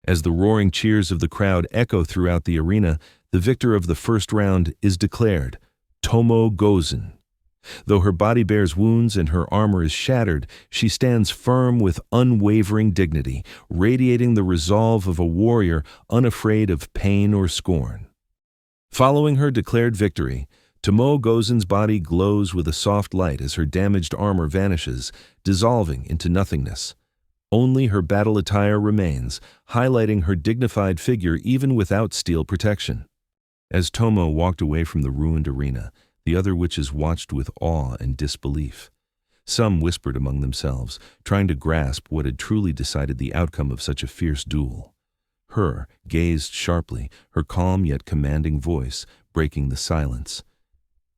As the roaring cheers of the crowd echo throughout the arena, the victor of the first round is declared, Tomo Gozen. Though her body bears wounds and her armor is shattered, she stands firm with unwavering dignity, radiating the resolve of a warrior unafraid of pain or scorn. Following her declared victory, Tomo Gozen's body glows with a soft light as her damaged armor vanishes, dissolving into nothingness. Only her battle attire remains, highlighting her dignified figure even without steel protection. As Tomo walked away from the ruined arena, the other witches watched with awe and disbelief. Some whispered among themselves, trying to grasp what had truly decided the outcome of such a fierce duel. Her gazed sharply, her calm yet commanding voice breaking the silence.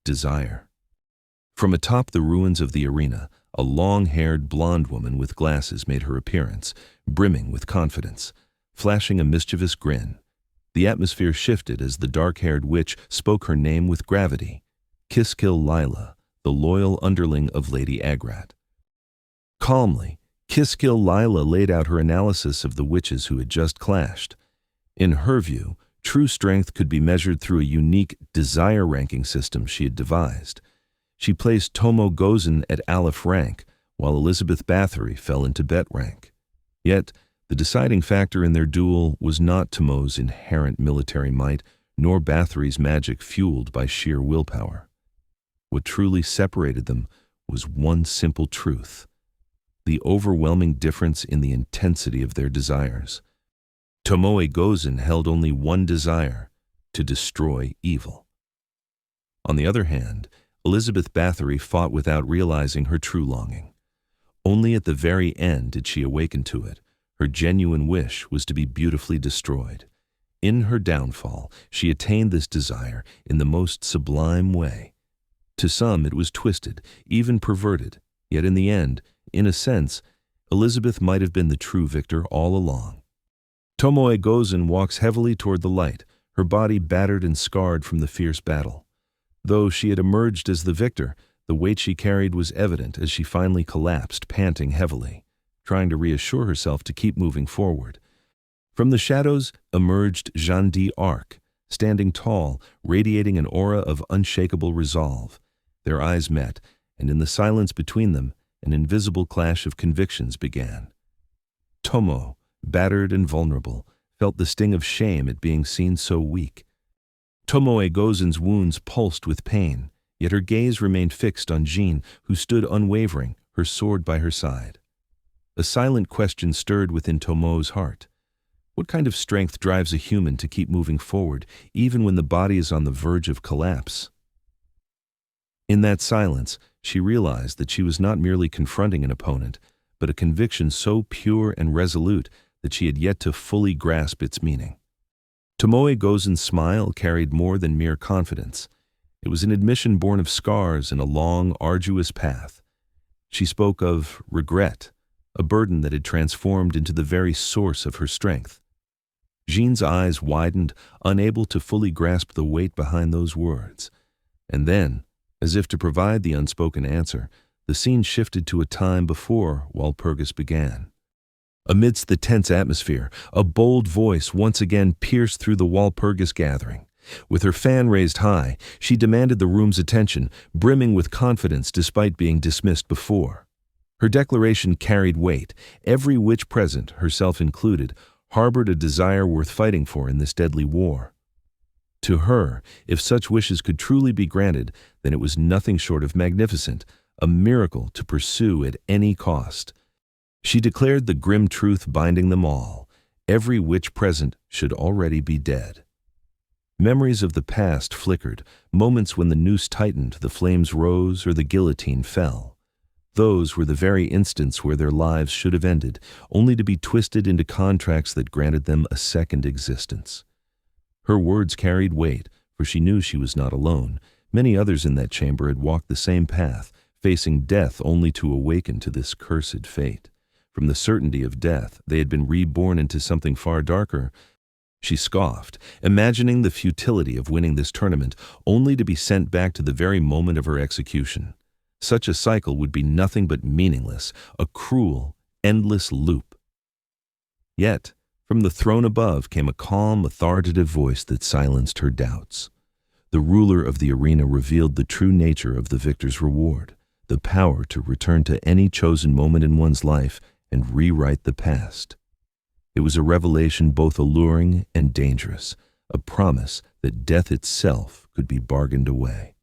Desire. From atop the ruins of the arena, a long-haired blonde woman with glasses made her appearance, brimming with confidence, flashing a mischievous grin. The atmosphere shifted as the dark-haired witch spoke her name with gravity. Kiskill Lila, the loyal underling of Lady Agrat. Calmly, Kiskill Lila laid out her analysis of the witches who had just clashed. In her view, true strength could be measured through a unique desire ranking system she had devised. She placed Tomo Gozen at Aleph rank, while Elizabeth Bathory fell into Bet rank. Yet, the deciding factor in their duel was not Tomo's inherent military might, nor Bathory's magic fueled by sheer willpower. What truly separated them was one simple truth: the overwhelming difference in the intensity of their desires. Tomoe Gozen held only one desire: to destroy evil. On the other hand, Elizabeth Bathory fought without realizing her true longing. Only at the very end did she awaken to it. Her genuine wish was to be beautifully destroyed. In her downfall, she attained this desire in the most sublime way. To some it was twisted, even perverted, yet in the end, in a sense, Elizabeth might have been the true victor all along. Tomoe Gozen walks heavily toward the light, her body battered and scarred from the fierce battle. Though she had emerged as the victor, the weight she carried was evident as she finally collapsed, panting heavily, trying to reassure herself to keep moving forward. From the shadows emerged Joan of Arc, standing tall, radiating an aura of unshakable resolve. Their eyes met, and in the silence between them, an invisible clash of convictions began. Tomo, battered and vulnerable, felt the sting of shame at being seen so weak. Tomoe Gozen's wounds pulsed with pain, yet her gaze remained fixed on Jean, who stood unwavering, her sword by her side. A silent question stirred within Tomo's heart. What kind of strength drives a human to keep moving forward, even when the body is on the verge of collapse? In that silence, she realized that she was not merely confronting an opponent, but a conviction so pure and resolute that she had yet to fully grasp its meaning. Tomoe Gozen's smile carried more than mere confidence. It was an admission born of scars and a long, arduous path. She spoke of regret, a burden that had transformed into the very source of her strength. Jean's eyes widened, unable to fully grasp the weight behind those words. And then, as if to provide the unspoken answer, the scene shifted to a time before Walpurgis began. Amidst the tense atmosphere, a bold voice once again pierced through the Walpurgis gathering. With her fan raised high, she demanded the room's attention, brimming with confidence despite being dismissed before. Her declaration carried weight. Every witch present, herself included, harbored a desire worth fighting for in this deadly war. To her, if such wishes could truly be granted, then it was nothing short of magnificent, a miracle to pursue at any cost. She declared the grim truth binding them all: every witch present should already be dead. Memories of the past flickered, moments when the noose tightened, the flames rose, or the guillotine fell. Those were the very instants where their lives should have ended, only to be twisted into contracts that granted them a second existence. Her words carried weight, for she knew she was not alone. Many others in that chamber had walked the same path, facing death only to awaken to this cursed fate. From the certainty of death, they had been reborn into something far darker. She scoffed, imagining the futility of winning this tournament, only to be sent back to the very moment of her execution. Such a cycle would be nothing but meaningless, a cruel, endless loop. Yet, From the throne above came a calm, authoritative voice that silenced her doubts. The ruler of the arena revealed the true nature of the victor's reward, the power to return to any chosen moment in one's life and rewrite the past. It was a revelation both alluring and dangerous, a promise that death itself could be bargained away.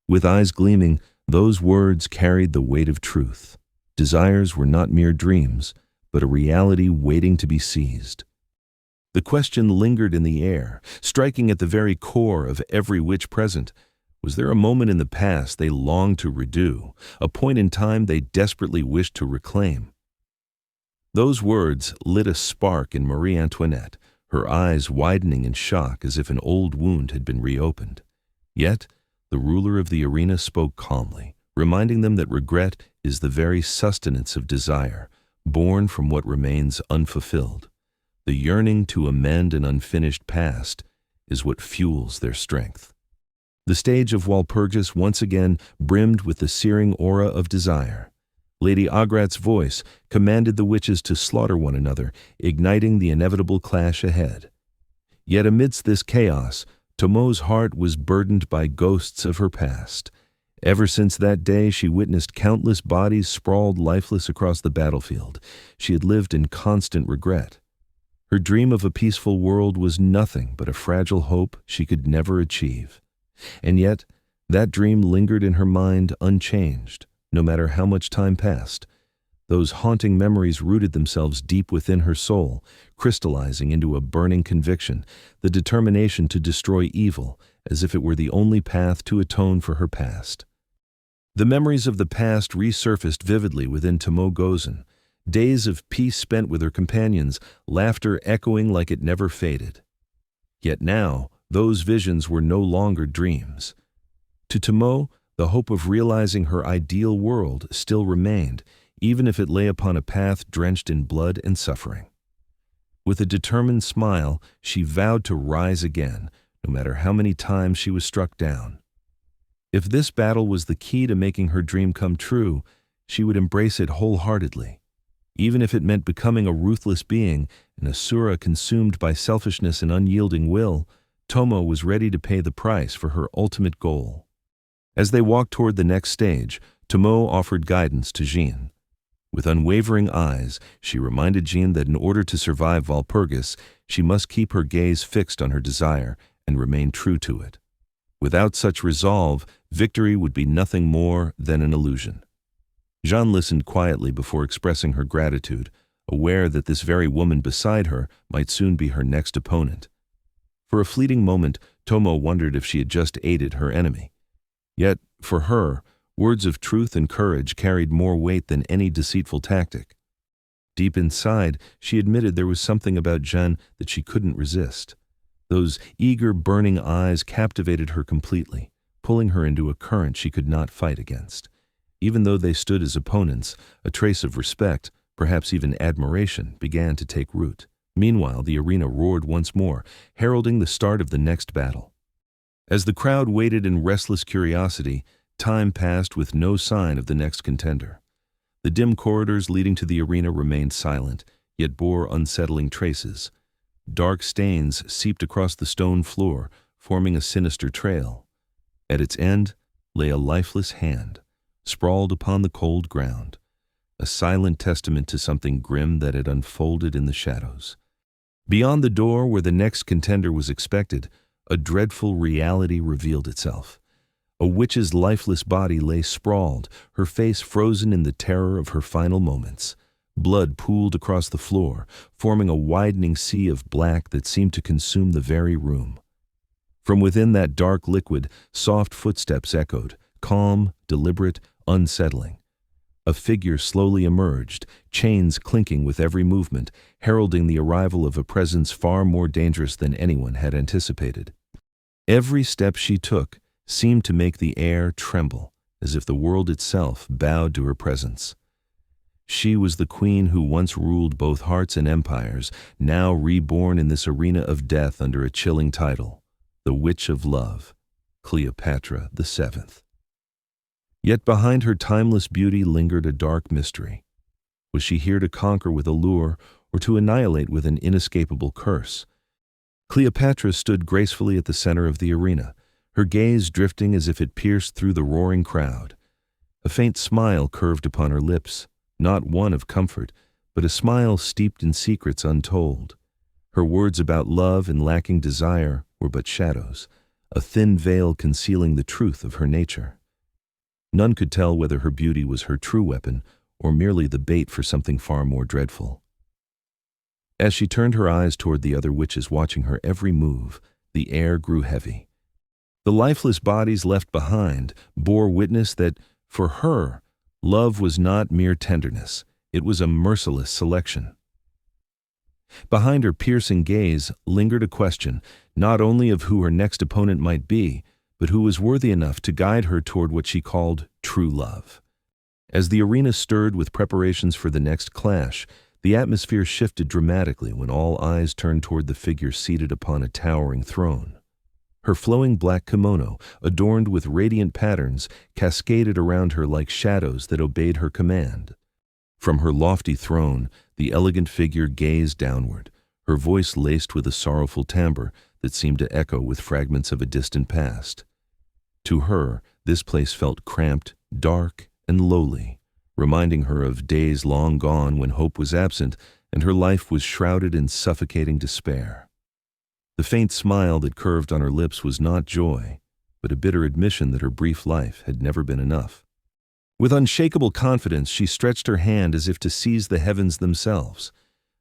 With eyes gleaming, those words carried the weight of truth. Desires were not mere dreams, but a reality waiting to be seized. The question lingered in the air, striking at the very core of every witch present. Was there a moment in the past they longed to redo, a point in time they desperately wished to reclaim? Those words lit a spark in Marie Antoinette, her eyes widening in shock as if an old wound had been reopened. Yet, the ruler of the arena spoke calmly, reminding them that regret is the very sustenance of desire, born from what remains unfulfilled. The yearning to amend an unfinished past is what fuels their strength. The stage of Walpurgis once again brimmed with the searing aura of desire. Lady Ograt's voice commanded the witches to slaughter one another, igniting the inevitable clash ahead. Yet amidst this chaos, Tomo's heart was burdened by ghosts of her past. Ever since that day, she witnessed countless bodies sprawled lifeless across the battlefield. She had lived in constant regret. Her dream of a peaceful world was nothing but a fragile hope she could never achieve. And yet, that dream lingered in her mind unchanged, no matter how much time passed. Those haunting memories rooted themselves deep within her soul, crystallizing into a burning conviction, the determination to destroy evil, as if it were the only path to atone for her past. The memories of the past resurfaced vividly within Tomo Gozen, days of peace spent with her companions, laughter echoing like it never faded. Yet now, those visions were no longer dreams. To Tomo, the hope of realizing her ideal world still remained, even if it lay upon a path drenched in blood and suffering. With a determined smile, she vowed to rise again, no matter how many times she was struck down. If this battle was the key to making her dream come true, she would embrace it wholeheartedly. Even if it meant becoming a ruthless being, an asura consumed by selfishness and unyielding will, Tomo was ready to pay the price for her ultimate goal. As they walked toward the next stage, Tomo offered guidance to Jean. With unwavering eyes, she reminded Jean that in order to survive Walpurgis, she must keep her gaze fixed on her desire and remain true to it. Without such resolve, victory would be nothing more than an illusion. Jean listened quietly before expressing her gratitude, aware that this very woman beside her might soon be her next opponent. For a fleeting moment, Tomo wondered if she had just aided her enemy. Yet, for her, words of truth and courage carried more weight than any deceitful tactic. Deep inside, she admitted there was something about Jean that she couldn't resist. Those eager, burning eyes captivated her completely, pulling her into a current she could not fight against. Even though they stood as opponents, a trace of respect, perhaps even admiration, began to take root. Meanwhile, the arena roared once more, heralding the start of the next battle. As the crowd waited in restless curiosity, time passed with no sign of the next contender. The dim corridors leading to the arena remained silent, yet bore unsettling traces. Dark stains seeped across the stone floor, forming a sinister trail. At its end lay a lifeless hand, sprawled upon the cold ground, a silent testament to something grim that had unfolded in the shadows. Beyond the door where the next contender was expected, a dreadful reality revealed itself. A witch's lifeless body lay sprawled, her face frozen in the terror of her final moments. Blood pooled across the floor, forming a widening sea of black that seemed to consume the very room. From within that dark liquid, soft footsteps echoed, calm, deliberate, unsettling. A figure slowly emerged, chains clinking with every movement, heralding the arrival of a presence far more dangerous than anyone had anticipated. Every step she took seemed to make the air tremble, as if the world itself bowed to her presence. She was the queen who once ruled both hearts and empires, now reborn in this arena of death under a chilling title, the Witch of Love, Cleopatra VII. Yet behind her timeless beauty lingered a dark mystery. Was she here to conquer with allure, or to annihilate with an inescapable curse. Cleopatra stood gracefully at the center of the arena, her gaze drifting as if it pierced through the roaring crowd. A faint smile curved upon her lips, not one of comfort, but a smile steeped in secrets untold. Her words about love and lacking desire were but shadows, a thin veil concealing the truth of her nature. None could tell whether her beauty was her true weapon or merely the bait for something far more dreadful. As she turned her eyes toward the other witches watching her every move, the air grew heavy. The lifeless bodies left behind bore witness that, for her, love was not mere tenderness, it was a merciless selection. Behind her piercing gaze lingered a question, not only of who her next opponent might be, but who was worthy enough to guide her toward what she called true love. As the arena stirred with preparations for the next clash, the atmosphere shifted dramatically when all eyes turned toward the figure seated upon a towering throne. Her flowing black kimono, adorned with radiant patterns, cascaded around her like shadows that obeyed her command. From her lofty throne, the elegant figure gazed downward, her voice laced with a sorrowful timbre that seemed to echo with fragments of a distant past. To her, this place felt cramped, dark, and lowly, reminding her of days long gone when hope was absent and her life was shrouded in suffocating despair. The faint smile that curved on her lips was not joy, but a bitter admission that her brief life had never been enough. With unshakable confidence, she stretched her hand as if to seize the heavens themselves.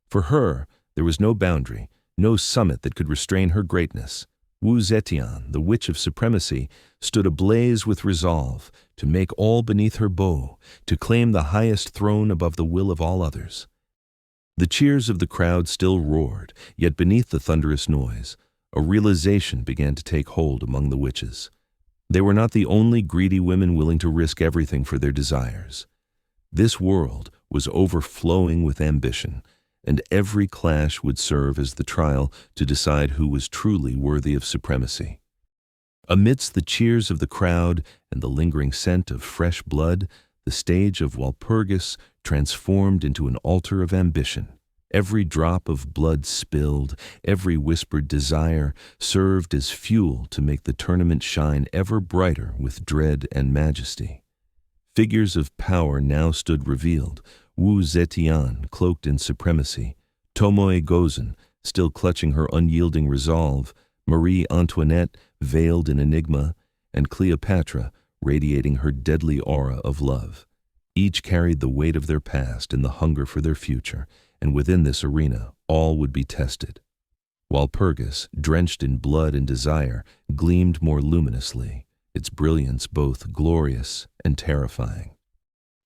For her, there was no boundary, no summit that could restrain her greatness. Wu Zetian, the witch of supremacy, stood ablaze with resolve to make all beneath her bow, to claim the highest throne above the will of all others. The cheers of the crowd still roared, yet beneath the thunderous noise, a realization began to take hold among the witches. They were not the only greedy women willing to risk everything for their desires. This world was overflowing with ambition, and every clash would serve as the trial to decide who was truly worthy of supremacy. Amidst the cheers of the crowd and the lingering scent of fresh blood, the stage of Walpurgis transformed into an altar of ambition. Every drop of blood spilled, every whispered desire served as fuel to make the tournament shine ever brighter with dread and majesty. Figures of power now stood revealed, Wu Zetian cloaked in supremacy, Tomoe Gozen still clutching her unyielding resolve, Marie Antoinette veiled in enigma, and Cleopatra radiating her deadly aura of love. Each carried the weight of their past and the hunger for their future, and within this arena all would be tested. Walpurgis, drenched in blood and desire, gleamed more luminously, its brilliance both glorious and terrifying.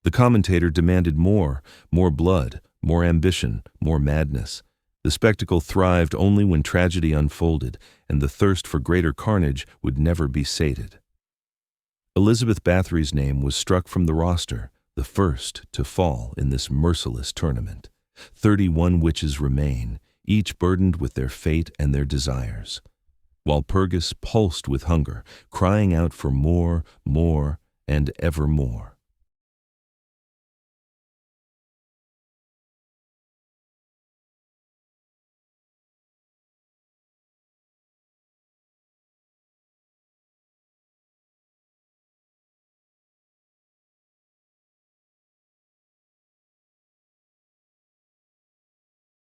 The commentator demanded more blood, more ambition, more madness. The spectacle thrived only when tragedy unfolded, and the thirst for greater carnage would never be sated. Elizabeth Bathory's name was struck from the roster, the first to fall in this merciless tournament. 31 witches remain, each burdened with their fate and their desires. Walpurgis pulsed with hunger, crying out for more, and ever more.